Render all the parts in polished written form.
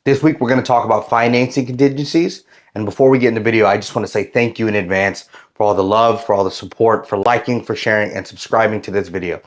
This week, we're going to talk about financing contingencies. And before we get into the video, I just want to say thank you in advance for all the love, for all the support, for liking, for sharing, and subscribing to this video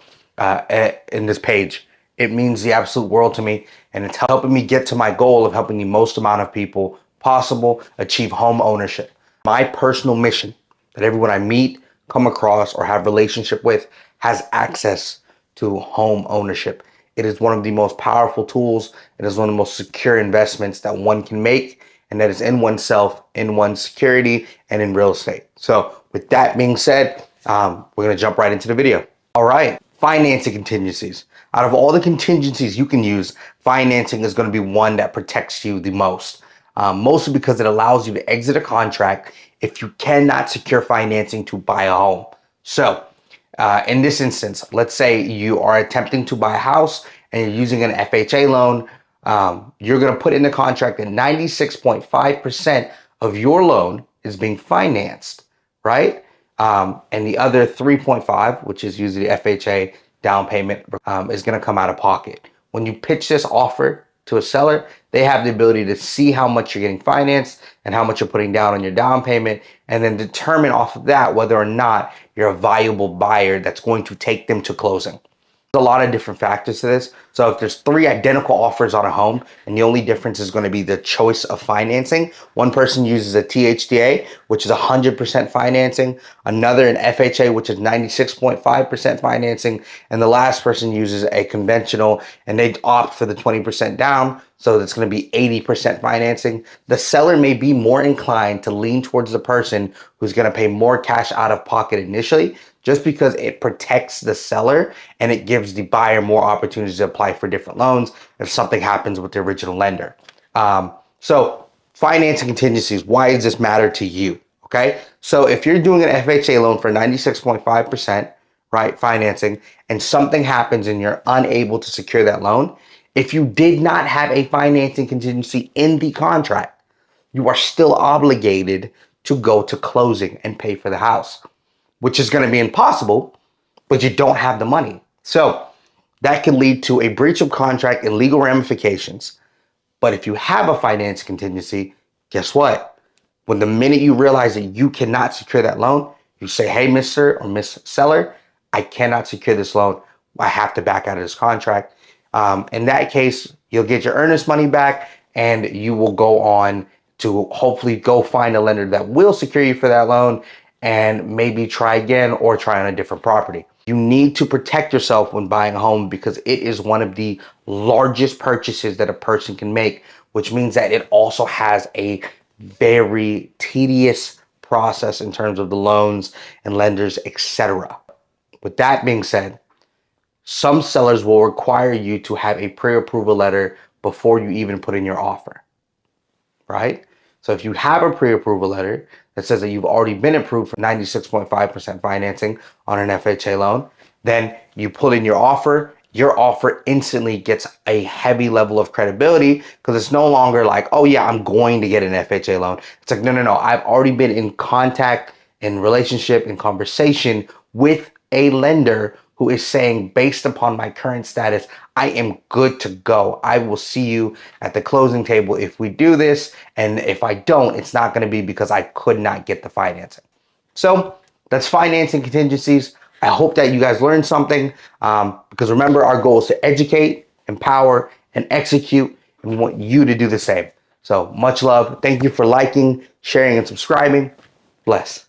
in this page. It means the absolute world to me, and it's helping me get to my goal of helping the most amount of people possible achieve home ownership. My personal mission that everyone I meet, come across, or have relationship with has access to home ownership. It is one of the most powerful tools. It is one of the most secure investments that one can make, and that is in oneself, in one's security, and in real estate. So with that being said, we're going to jump right into the video. All right, financing contingencies. Out of all the contingencies you can use, financing is going to be one that protects you the most. Mostly because it allows you to exit a contract if you cannot secure financing to buy a home. So in this instance, let's say you are attempting to buy a house and you're using an FHA loan. You're going to put in the contract that 96.5% of your loan is being financed, right? And the other 3.5, which is usually FHA down payment, is going to come out of pocket. When you pitch this offer to a seller, they have the ability to see how much you're getting financed and how much you're putting down on your down payment, and then determine off of that whether or not you're a valuable buyer that's going to take them to closing. There's a lot of different factors to this. So if there's 3 identical offers on a home and the only difference is going to be the choice of financing, one person uses a THDA, which is 100% financing, another an FHA, which is 96.5% financing, and the last person uses a conventional and they opt for the 20% down. So that's going to be 80% financing. The seller may be more inclined to lean towards the person who's going to pay more cash out of pocket initially, just because it protects the seller and it gives the buyer more opportunities to apply for different loans if something happens with the original lender. So financing contingencies, why does this matter to you? Okay, so if you're doing an FHA loan for 96.5%, right, financing, and something happens and you're unable to secure that loan, if you did not have a financing contingency in the contract, you are still obligated to go to closing and pay for the house, which is going to be impossible, but you don't have the money. So that can lead to a breach of contract and legal ramifications. But if you have a finance contingency, guess what? When the minute you realize that you cannot secure that loan, you say, hey, Mr. or Miss Seller, I cannot secure this loan. I have to back out of this contract. In that case, you'll get your earnest money back and you will go on to hopefully go find a lender that will secure you for that loan and maybe try again or try on a different property. You need to protect yourself when buying a home because it is one of the largest purchases that a person can make, which means that it also has a very tedious process in terms of the loans and lenders, etc. With that being said, some sellers will require you to have a pre-approval letter before you even put in your offer, right? So if you have a pre-approval letter that says that you've already been approved for 96.5% financing on an FHA loan, then you put in your offer instantly gets a heavy level of credibility because it's no longer like, oh yeah, I'm going to get an FHA loan. It's like, no, I've already been in contact, in relationship, in conversation with a lender who is saying, based upon my current status, I am good to go. I will see you at the closing table if we do this. And if I don't, it's not going to be because I could not get the financing. So that's financing contingencies. I hope that you guys learned something because remember, our goal is to educate, empower, and execute. And we want you to do the same. So much love. Thank you for liking, sharing, and subscribing. Bless.